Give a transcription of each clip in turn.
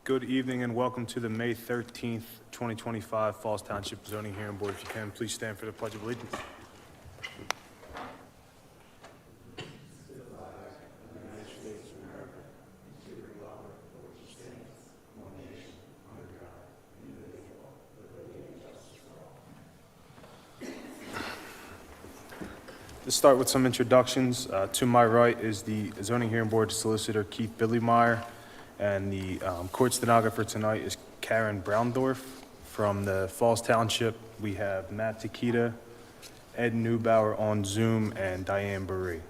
Good evening and welcome to the May 13th, 2025 Falls Township Zoning Hearing Board. If you can, please stand for the Pledge of Allegiance. Let's start with some introductions. To my right is the Zoning Hearing Board Solicitor Keith Billymeyer, and the court stenographer tonight is Karen Browndorf. From the Falls Township, we have Matt Takita, Ed Neubauer on Zoom, and Diane Burry.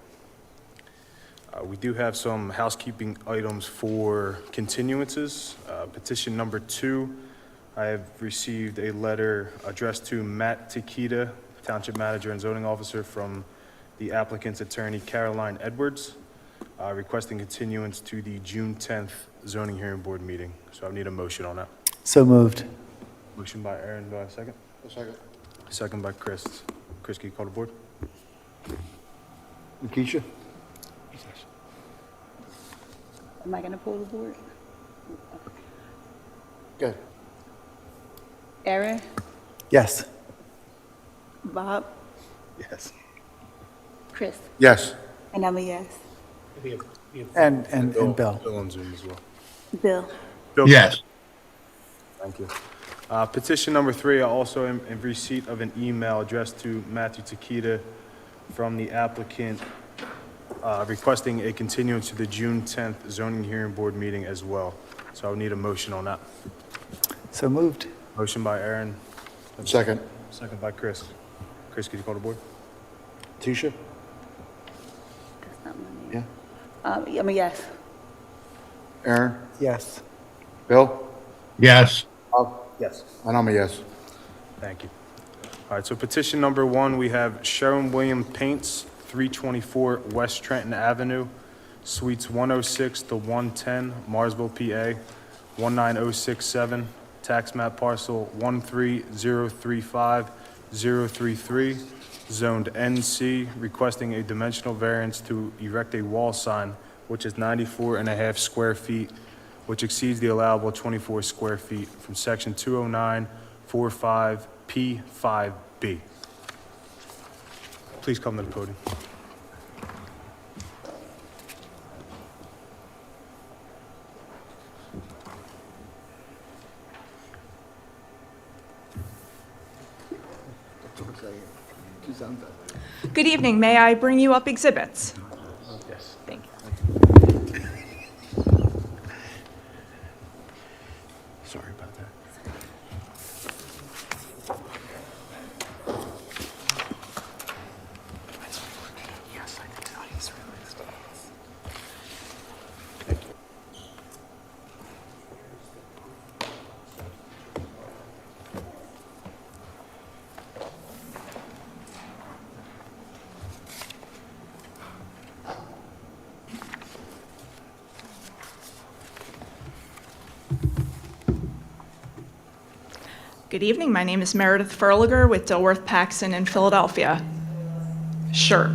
We do have some housekeeping items for continuances. Petition number 2, I have received a letter addressed to Matt Takita, Township Manager and Zoning Officer, from the applicant's attorney, Caroline Edwards, requesting continuance to the June 10th Zoning Hearing Board meeting. So I need a motion on that. So moved. Motion by Aaron, do I have a second? A second. Second by Chris. Chris, can you call the board? Keisha? Am I gonna pull the board? Good. Aaron, Yes. Bob, Yes. Chris, Yes. and I'm a yes. And Bill. Bill on Zoom as well. Bill, Bill. Yes. Thank you. Petition number 3, I also am in receipt of an email addressed to Matthew Takita from the applicant requesting a continuance to the June 10th Zoning Hearing Board meeting as well. So I would need a motion on that. So moved. Motion by Aaron, Second. second by Chris. Chris, could you call the board? Tisha? that's not my name. Yeah. I'm a yes. Aaron? Yes. Bill? Yes, Bob? Yes. And I'm a yes. Thank you. All right, so petition number 1, we have Sherwin-Williams Paints, 324 West Trenton Avenue, Suites 106 to 110, Morrisville, PA, 19067, tax map parcel 13035-033, zoned NC, requesting a dimensional variance to erect a wall sign, which is 94.5 square feet, which exceeds the allowable 24 square feet from section 209-45P5B. Please come to the podium. Good evening. May I bring you up exhibits? Yes. Thank you. Sorry about that. Yes, I think the audience realized. Good evening. My name is Meredith Furliger with Dilworth Paxson in Philadelphia. Sure.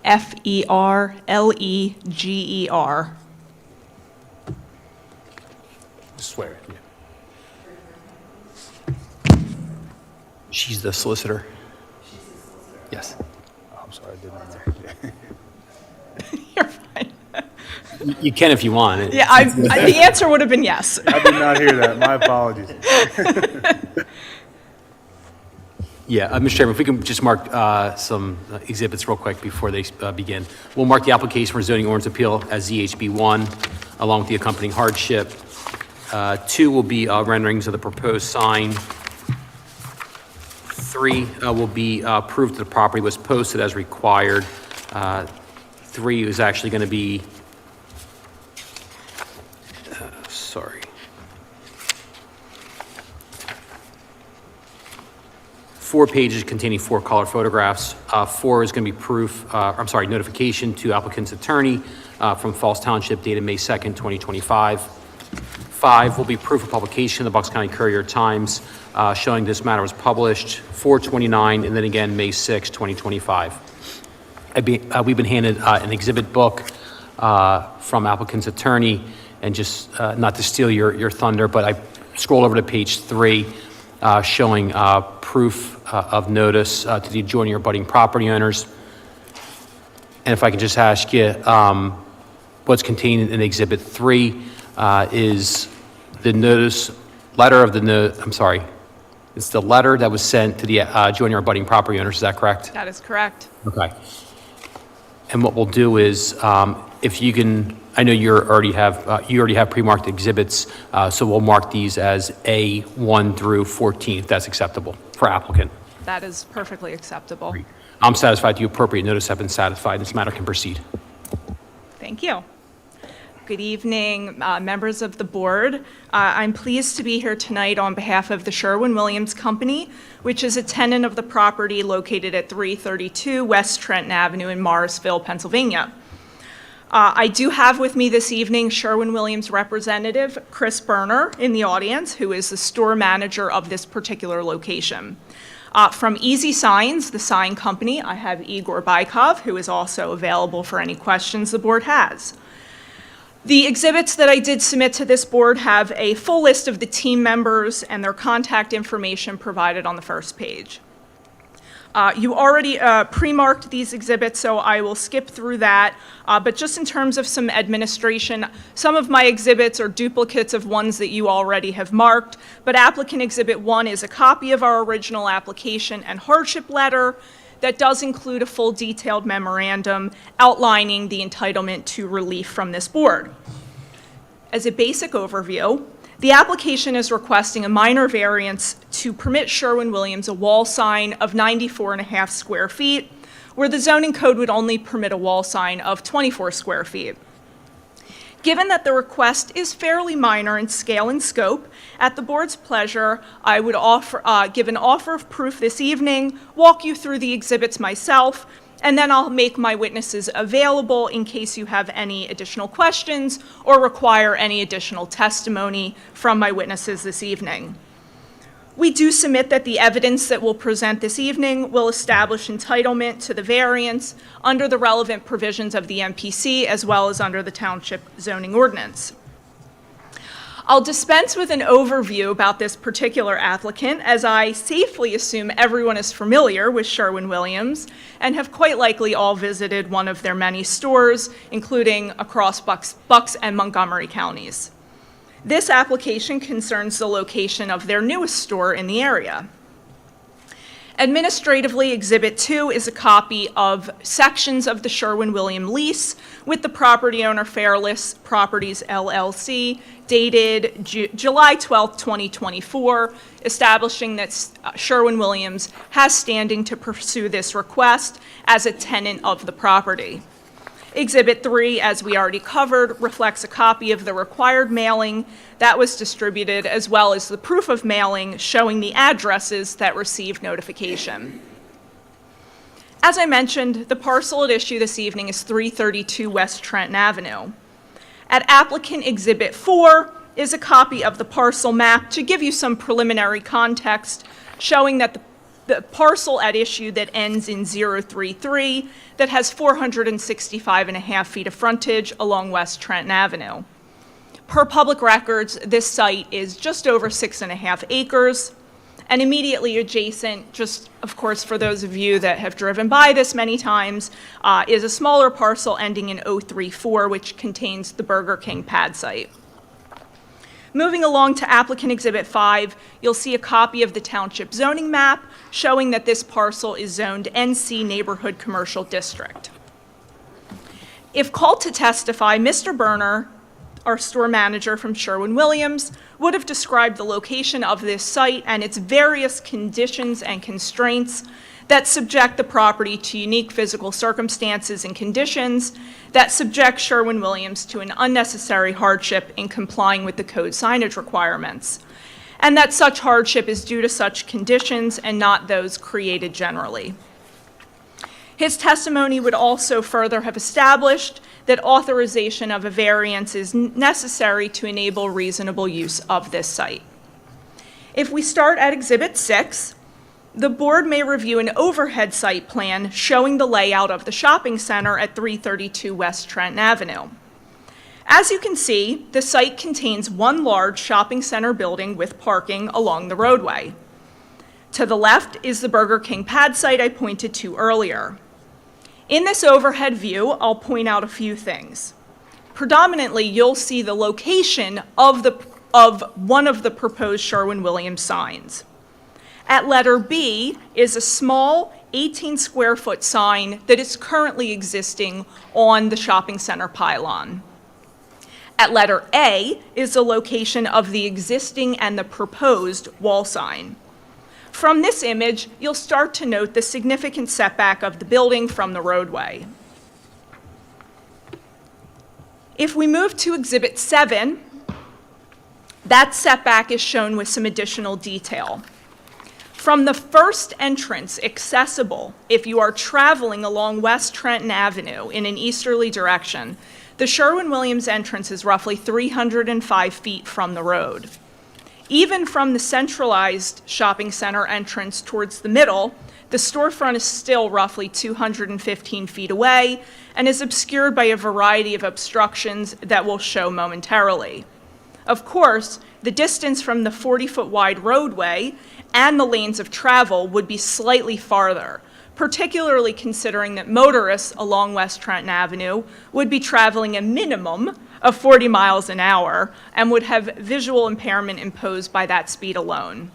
Ferleger. Swear it, yeah. She's the solicitor. Yes. Oh, I'm sorry, I did not know. You're fine. You can if you want. Yeah, the answer would have been yes. I did not hear that. My apologies. Yeah, Mr. Chairman, if we can just mark some exhibits real quick before they begin. We'll mark the application for zoning ordinance appeal as ZHB1, along with the accompanying hardship. 2 will be renderings of the proposed sign. 3 will be proof that the property was posted as required. 3 is actually going to be, sorry. 4 pages containing 4 color photographs. 4 is going to be proof, notification to applicant's attorney from Falls Township dated May 2nd, 2025. 5 will be proof of publication in the Bucks County Courier-Times, showing this matter was published 4/29 and then again May 6, 2025. We've been handed an exhibit book from applicant's attorney, and just not to steal your thunder, but I scroll over to page 3, showing proof of notice to the adjoining or abutting property owners. And if I could just ask you, what's contained in Exhibit 3 is the notice, letter of the it's the letter that was sent to the adjoining or abutting property owners, is that correct? That is correct. Okay. And what we'll do is, if you can, I know you already have pre-marked exhibits, so we'll mark these as A1 through 14, if that's acceptable for applicant. That is perfectly acceptable. I'm satisfied the appropriate notice have been satisfied. This matter can proceed. Thank you. Good evening, members of the board. I'm pleased to be here tonight on behalf of the Sherwin-Williams Company, which is a tenant of the property located at 332 West Trenton Avenue in Morrisville, Pennsylvania. I do have with me this evening Sherwin-Williams representative Chris Berner in the audience, who is the store manager of this particular location. From Easy Signs, the sign company, I have Igor Bykov, who is also available for any questions the board has. The exhibits that I did submit to this board have a full list of the team members and their contact information provided on the first page. You already pre-marked these exhibits, so I will skip through that. But just in terms of some administration, some of my exhibits are duplicates of ones that you already have marked, but applicant exhibit 1 is a copy of our original application and hardship letter that does include a full detailed memorandum outlining the entitlement to relief from this board. As a basic overview, the application is requesting a minor variance to permit Sherwin-Williams a wall sign of 94.5 square feet, where the zoning code would only permit a wall sign of 24 square feet. Given that the request is fairly minor in scale and scope, at the board's pleasure, I would give an offer of proof this evening, walk you through the exhibits myself, and then I'll make my witnesses available in case you have any additional questions or require any additional testimony from my witnesses this evening. We do submit that the evidence that we'll present this evening will establish entitlement to the variance under the relevant provisions of the MPC as well as under the Township zoning ordinance. I'll dispense with an overview about this particular applicant, as I safely assume everyone is familiar with Sherwin-Williams and have quite likely all visited one of their many stores, including across Bucks and Montgomery counties. This application concerns the location of their newest store in the area. Administratively, Exhibit 2 is a copy of sections of the Sherwin-Williams lease with the property owner Fairless Properties LLC, dated July 12, 2024, establishing that Sherwin-Williams has standing to pursue this request as a tenant of the property. Exhibit 3, as we already covered, reflects a copy of the required mailing that was distributed, as well as the proof of mailing showing the addresses that received notification. As I mentioned, the parcel at issue this evening is 332 West Trenton Avenue. At applicant Exhibit 4 is a copy of the parcel map to give you some preliminary context showing that the parcel at issue that ends in 033 that has 465.5 feet of frontage along West Trenton Avenue. Per public records, this site is just over 6.5 acres, and immediately adjacent, just of course for those of you that have driven by this many times, is a smaller parcel ending in 034, which contains the Burger King pad site. Moving along to applicant Exhibit 5, you'll see a copy of the Township zoning map showing that this parcel is zoned NC Neighborhood Commercial District. If called to testify, Mr. Berner, our store manager from Sherwin-Williams, would have described the location of this site and its various conditions and constraints that subject the property to unique physical circumstances and conditions that subject Sherwin-Williams to an unnecessary hardship in complying with the code signage requirements, and that such hardship is due to such conditions and not those created generally. His testimony would also further have established that authorization of a variance is necessary to enable reasonable use of this site. If we start at Exhibit 6, the board may review an overhead site plan showing the layout of the shopping center at 332 West Trenton Avenue. As you can see, the site contains one large shopping center building with parking along the roadway. To the left is the Burger King pad site I pointed to earlier. In this overhead view, I'll point out a few things. Predominantly, you'll see the location of one of the proposed Sherwin-Williams signs. At letter B is a small 18-square-foot sign that is currently existing on the shopping center pylon. At letter A is the location of the existing and the proposed wall sign. From this image, you'll start to note the significant setback of the building from the roadway. If we move to Exhibit 7, that setback is shown with some additional detail. From the first entrance accessible if you are traveling along West Trenton Avenue in an easterly direction, the Sherwin-Williams entrance is roughly 305 feet from the road. Even from the centralized shopping center entrance towards the middle, the storefront is still roughly 215 feet away and is obscured by a variety of obstructions that we'll show momentarily. Of course, the distance from the 40-foot wide roadway and the lanes of travel would be slightly farther, particularly considering that motorists along West Trenton Avenue would be traveling a minimum of 40 miles an hour and would have visual impairment imposed by that speed alone.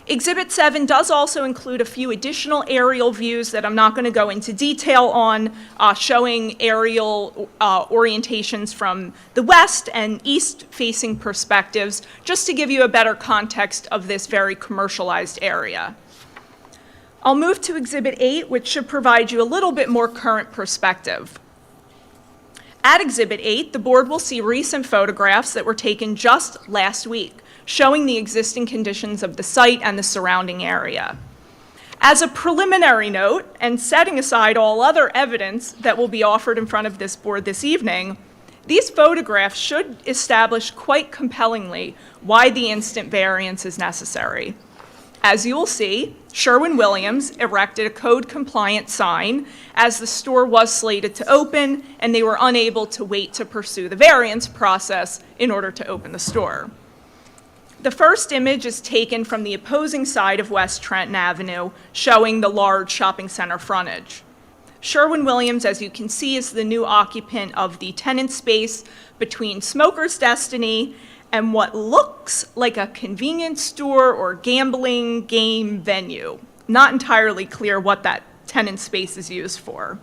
Exhibit 7 does also include a few additional aerial views that I'm not going to go into detail on, showing aerial orientations from the west and east-facing perspectives, just to give you a better context of this very commercialized area. I'll move to Exhibit 8, which should provide you a little bit more current perspective. At Exhibit 8, the board will see recent photographs that were taken just last week, showing the existing conditions of the site and the surrounding area. As a preliminary note, and setting aside all other evidence that will be offered in front of this board this evening, these photographs should establish quite compellingly why the instant variance is necessary. As you will see, Sherwin-Williams erected a code-compliant sign as the store was slated to open, and they were unable to wait to pursue the variance process in order to open the store. The first image is taken from the opposing side of West Trenton Avenue, showing the large shopping center frontage. Sherwin-Williams, as you can see, is the new occupant of the tenant space between Smoker's Destiny and what looks like a convenience store or gambling game venue. Not entirely clear what that tenant space is used for.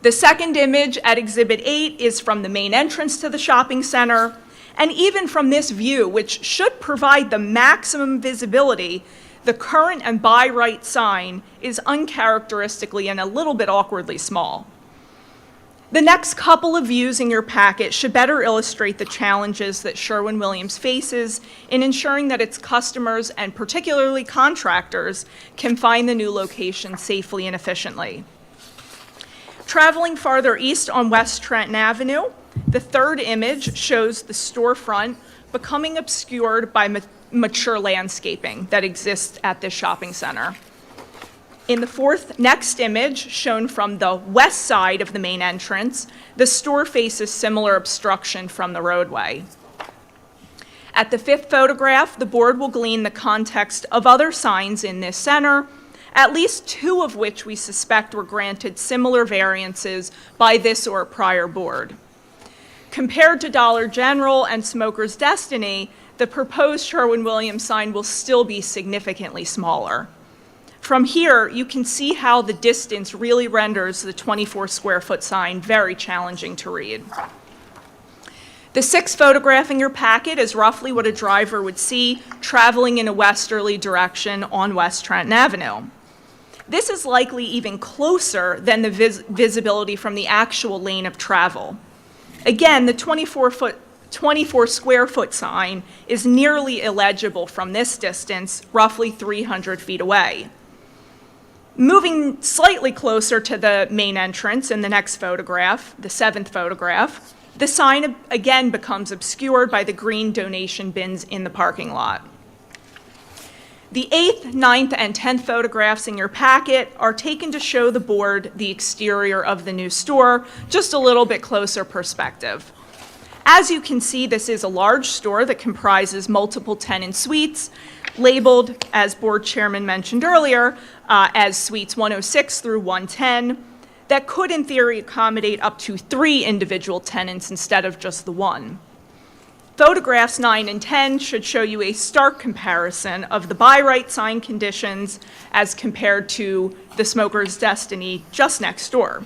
The second image at Exhibit 8 is from the main entrance to the shopping center. And even from this view, which should provide the maximum visibility, the current and by right sign is uncharacteristically and a little bit awkwardly small. The next couple of views in your packet should better illustrate the challenges that Sherwin-Williams faces in ensuring that its customers, and particularly contractors, can find the new location safely and efficiently. Traveling farther east on West Trenton Avenue, the third image shows the storefront becoming obscured by mature landscaping that exists at this shopping center. In the next image, shown from the west side of the main entrance, the store faces similar obstruction from the roadway. At the fifth photograph, the board will glean the context of other signs in this center, at least two of which we suspect were granted similar variances by this or a prior board. Compared to Dollar General and Smoker's Destiny, the proposed Sherwin-Williams sign will still be significantly smaller. From here, you can see how the distance really renders the 24-square-foot sign very challenging to read. The sixth photograph in your packet is roughly what a driver would see traveling in a westerly direction on West Trenton Avenue. This is likely even closer than the visibility from the actual lane of travel. Again, the 24-square-foot sign is nearly illegible from this distance, roughly 300 feet away. Moving slightly closer to the main entrance in the next photograph, the 7th photograph, the sign again becomes obscured by the green donation bins in the parking lot. The 8th, 9th, and 10th photographs in your packet are taken to show the board the exterior of the new store, just a little bit closer perspective. As you can see, this is a large store that comprises multiple tenant suites, labeled, as board chairman mentioned earlier, as suites 106 through 110, that could in theory accommodate up to 3 individual tenants instead of just the one. Photographs 9 and 10 should show you a stark comparison of the by right sign conditions as compared to the Smoker's Destiny just next door.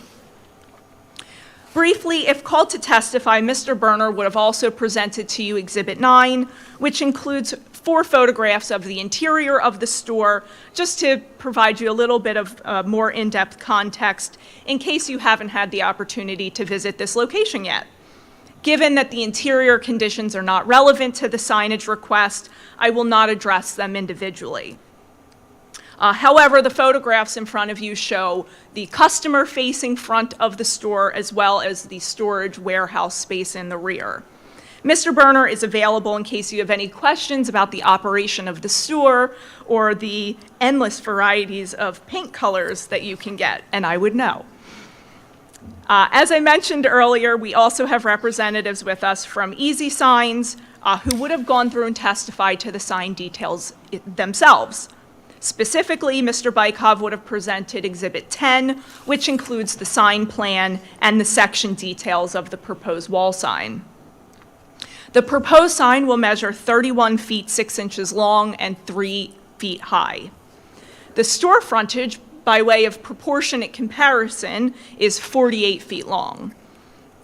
Briefly, if called to testify, Mr. Berner would have also presented to you Exhibit 9, which includes 4 photographs of the interior of the store, just to provide you a little bit of more in-depth context in case you haven't had the opportunity to visit this location yet. Given that the interior conditions are not relevant to the signage request, I will not address them individually. However, the photographs in front of you show the customer-facing front of the store as well as the storage warehouse space in the rear. Mr. Berner is available in case you have any questions about the operation of the store or the endless varieties of paint colors that you can get, and I would know. As I mentioned earlier, we also have representatives with us from Easy Signs who would have gone through and testified to the sign details themselves. Specifically, Mr. Bykov would have presented Exhibit 10, which includes the sign plan and the section details of the proposed wall sign. The proposed sign will measure 31 feet 6 inches long and 3 feet high. The store frontage, by way of proportionate comparison, is 48 feet long.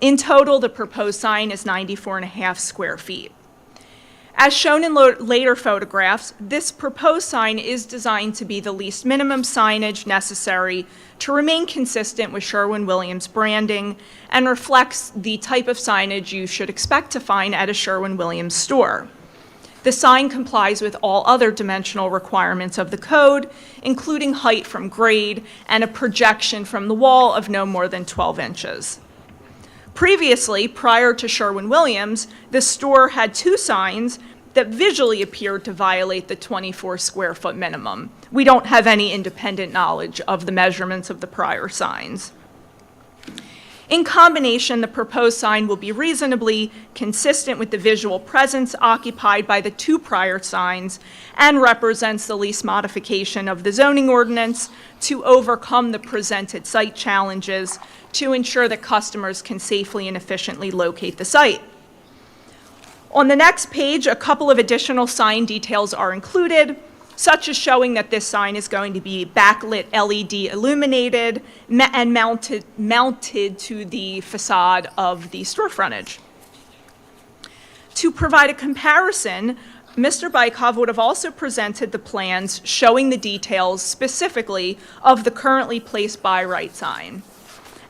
In total, the proposed sign is 94.5 square feet. As shown in later photographs, this proposed sign is designed to be the least minimum signage necessary to remain consistent with Sherwin-Williams branding and reflects the type of signage you should expect to find at a Sherwin-Williams store. The sign complies with all other dimensional requirements of the code, including height from grade and a projection from the wall of no more than 12 inches. Previously, prior to Sherwin-Williams, the store had 2 signs that visually appeared to violate the 24 square foot minimum. We don't have any independent knowledge of the measurements of the prior signs. In combination, the proposed sign will be reasonably consistent with the visual presence occupied by the 2 prior signs and represents the least modification of the zoning ordinance to overcome the presented site challenges to ensure that customers can safely and efficiently locate the site. On the next page, a couple of additional sign details are included, such as showing that this sign is going to be backlit LED illuminated and mounted to the facade of the store frontage. To provide a comparison, Mr. Bykov would have also presented the plans showing the details specifically of the currently placed by right sign.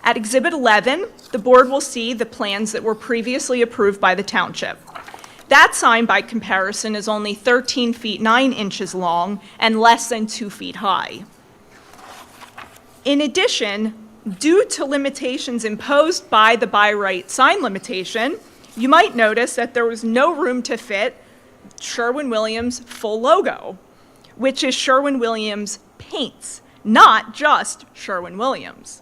At Exhibit 11, the board will see the plans that were previously approved by the Township. That sign, by comparison, is only 13 feet 9 inches long and less than 2 feet high. In addition, due to limitations imposed by the by right sign limitation, you might notice that there was no room to fit Sherwin-Williams' full logo, which is Sherwin-Williams Paints, not just Sherwin-Williams.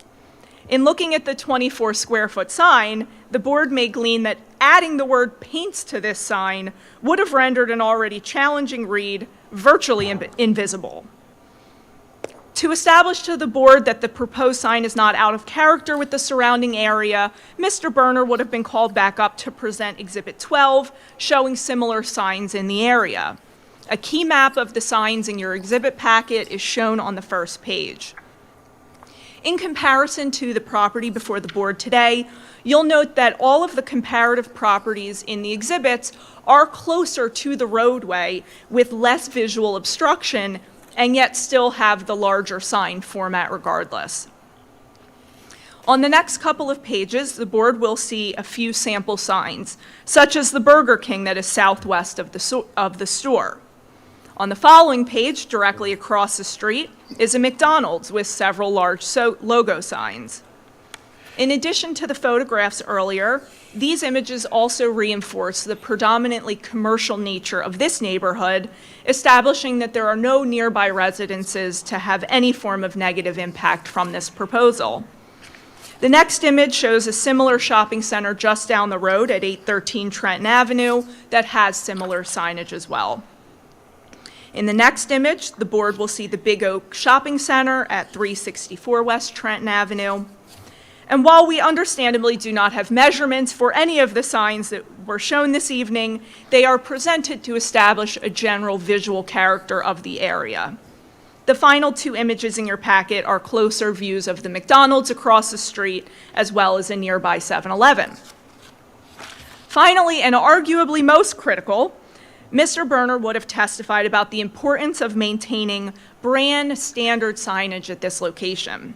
In looking at the 24 square foot sign, the board may glean that adding the word paints to this sign would have rendered an already challenging read virtually invisible. To establish to the board that the proposed sign is not out of character with the surrounding area, Mr. Berner would have been called back up to present Exhibit 12, showing similar signs in the area. A key map of the signs in your exhibit packet is shown on the first page. In comparison to the property before the board today, you'll note that all of the comparative properties in the exhibits are closer to the roadway with less visual obstruction and yet still have the larger sign format regardless. On the next couple of pages, the board will see a few sample signs, such as the Burger King that is southwest of the store. On the following page, directly across the street, is a McDonald's with several large logo signs. In addition to the photographs earlier, these images also reinforce the predominantly commercial nature of this neighborhood, establishing that there are no nearby residences to have any form of negative impact from this proposal. The next image shows a similar shopping center just down the road at 813 Trenton Avenue that has similar signage as well. In the next image, the board will see the Big Oak Shopping Center at 364 West Trenton Avenue. And while we understandably do not have measurements for any of the signs that were shown this evening, they are presented to establish a general visual character of the area. The final two images in your packet are closer views of the McDonald's across the street, as well as a nearby 7-Eleven. Finally, and arguably most critical, Mr. Berner would have testified about the importance of maintaining brand standard signage at this location.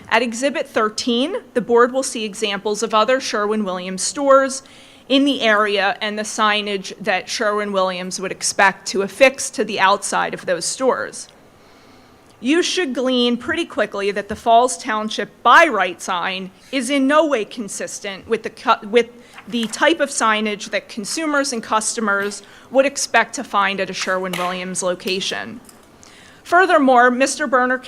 At Exhibit 13, the board will see examples of other Sherwin-Williams stores in the area and the signage that Sherwin-Williams would expect to affix to the outside of those stores. You should glean pretty quickly that the Falls Township by right sign is in no way consistent with the type of signage that consumers and customers would expect to find at a Sherwin-Williams location. Furthermore, Mr. Berner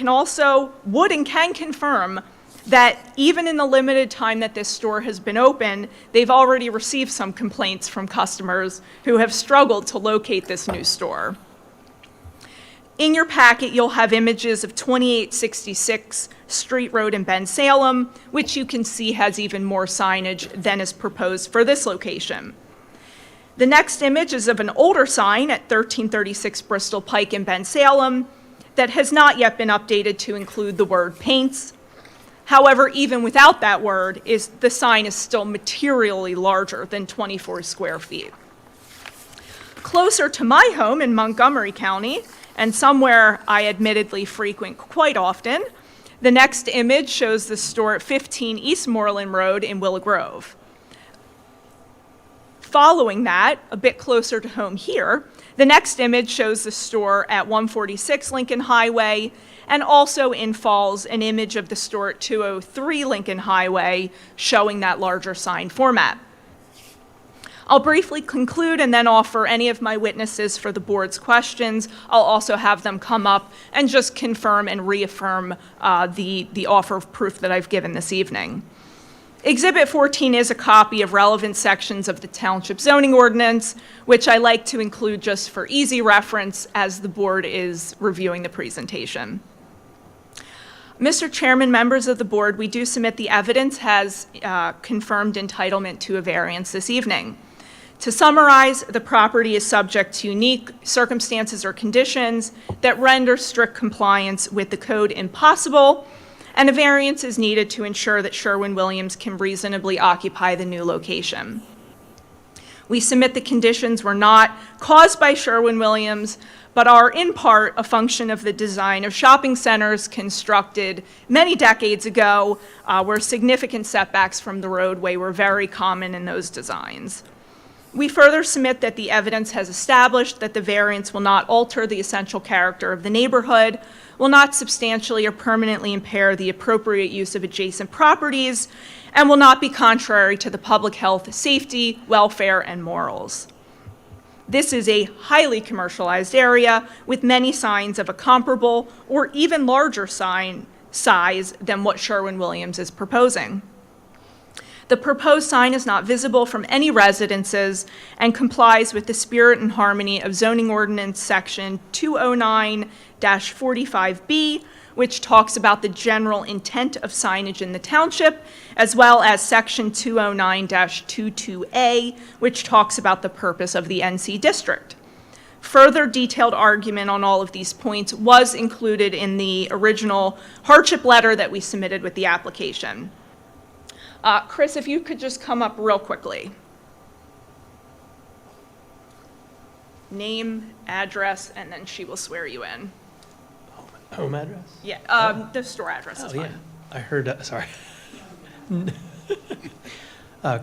would and can confirm that even in the limited time that this store has been open, they've already received some complaints from customers who have struggled to locate this new store. In your packet, you'll have images of 2866 Street Road in Bensalem, which you can see has even more signage than is proposed for this location. The next image is of an older sign at 1336 Bristol Pike in Bensalem that has not yet been updated to include the word paints. However, even without that word, the sign is still materially larger than 24 square feet. Closer to my home in Montgomery County, and somewhere I admittedly frequent quite often, the next image shows the store at 15 East Moreland Road in Willow Grove. Following that, a bit closer to home here, the next image shows the store at 146 Lincoln Highway, and also in Falls, an image of the store at 203 Lincoln Highway, showing that larger sign format. I'll briefly conclude and then offer any of my witnesses for the board's questions. I'll also have them come up and just confirm and reaffirm the offer of proof that I've given this evening. Exhibit 14 is a copy of relevant sections of the Township zoning ordinance, which I like to include just for easy reference as the board is reviewing the presentation. Mr. Chairman, members of the board, we do submit the evidence has confirmed entitlement to a variance this evening. To summarize, the property is subject to unique circumstances or conditions that render strict compliance with the code impossible, and a variance is needed to ensure that Sherwin-Williams can reasonably occupy the new location. We submit the conditions were not caused by Sherwin-Williams, but are in part a function of the design of shopping centers constructed many decades ago, where significant setbacks from the roadway were very common in those designs. We further submit that the evidence has established that the variance will not alter the essential character of the neighborhood, will not substantially or permanently impair the appropriate use of adjacent properties, and will not be contrary to the public health, safety, welfare, and morals. This is a highly commercialized area with many signs of a comparable or even larger sign size than what Sherwin-Williams is proposing. The proposed sign is not visible from any residences and complies with the spirit and harmony of zoning ordinance section 209-45B, which talks about the general intent of signage in the township, as well as section 209-22A, which talks about the purpose of the NC district. Further detailed argument on all of these points was included in the original hardship letter that we submitted with the application. Chris, if you could just come up real quickly. Name, address, and then she will swear you in. Home address? Yeah, the store address is Oh, yeah. fine. I heard, sorry.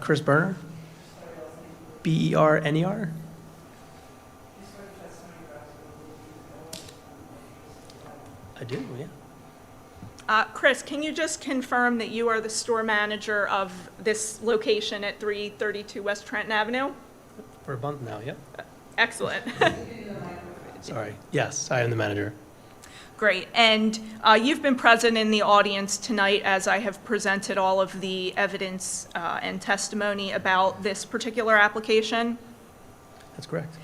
Chris Berner? I do, yeah. Chris, can you just confirm that you are the store manager of this location at 332 West Trenton Avenue? For a month now, yep. Excellent. Sorry. Yes, I am the manager. Great. And you've been present in the audience tonight as I have presented all of the evidence and testimony about this particular application. That's correct.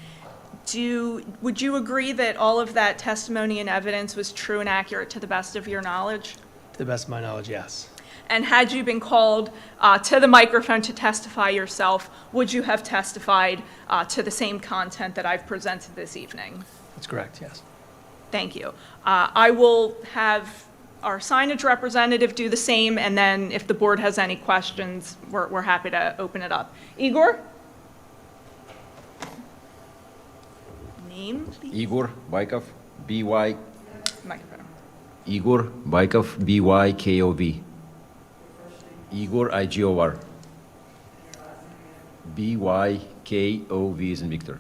Would you agree that all of that testimony and evidence was true and accurate to the best of your knowledge? To the best of my knowledge, yes. And had you been called to the microphone to testify yourself, would you have testified to the same content that I've presented this evening? That's correct, yes. Thank you. I will have our signage representative do the same, and then if the board has any questions, we're happy to open it up. Igor? Name, please. Igor Bykov, B-Y, Microphone. Igor Bykov, B-Y-K-O-V. Igor, I-G-O-R. B-Y-K-O-V is in Victor.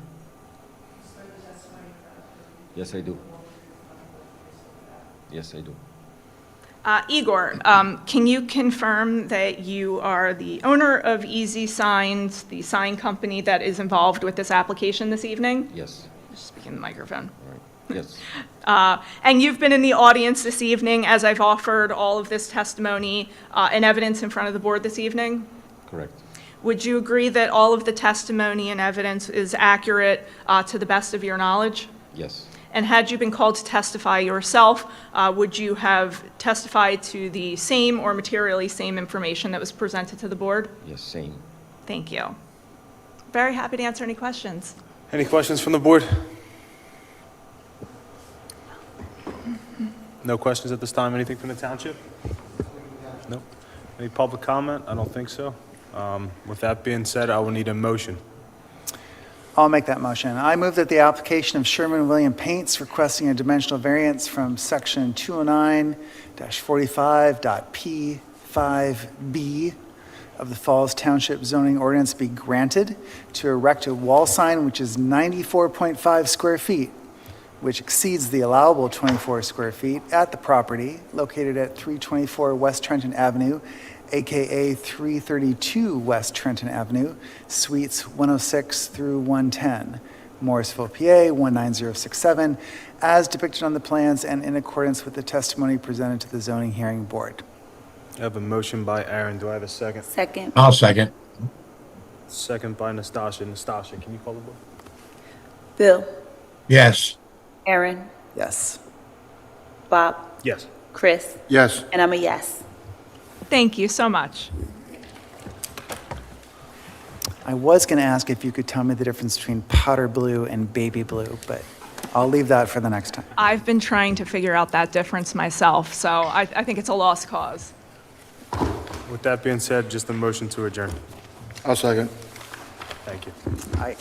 Yes, I do. Yes, I do. Igor, can you confirm that you are the owner of Easy Signs, the sign company that is involved with this application this evening? Yes. Just speaking in the microphone. All right. Yes. And you've been in the audience this evening as I've offered all of this testimony and evidence in front of the board this evening? Correct. Would you agree that all of the testimony and evidence is accurate to the best of your knowledge? Yes. And had you been called to testify yourself, would you have testified to the same or materially same information that was presented to the board? Yes, same. Thank you. Very happy to answer any questions. Any questions from the board? No questions at this time? Anything from the township? Nope. Any public comment? I don't think so. With that being said, I will need a motion. I'll make that motion. I move that the application of Sherwin-Williams Paints requesting a dimensional variance from section 209-45.P5B of the Falls Township zoning ordinance be granted to erect a wall sign which is 94.5 square feet, which exceeds the allowable 24 square feet at the property located at 324 West Trenton Avenue, AKA 332 West Trenton Avenue, Suites 106 through 110, Morrisville, PA 19067, as depicted on the plans and in accordance with the testimony presented to the zoning hearing board. I have a motion by Aaron. Do I have a second? Second. I'll second. Second by Nastasha. Nastasha, can you call the board? Bill, Yes. Aaron, Yes. Bob, Yes. Chris, Yes. and I'm a yes. Thank you so much. I was going to ask if you could tell me the difference between powder blue and baby blue, but I'll leave that for the next time. I've been trying to figure out that difference myself, so I think it's a lost cause. With that being said, just a motion to adjourn. I'll second. Thank you. Aye.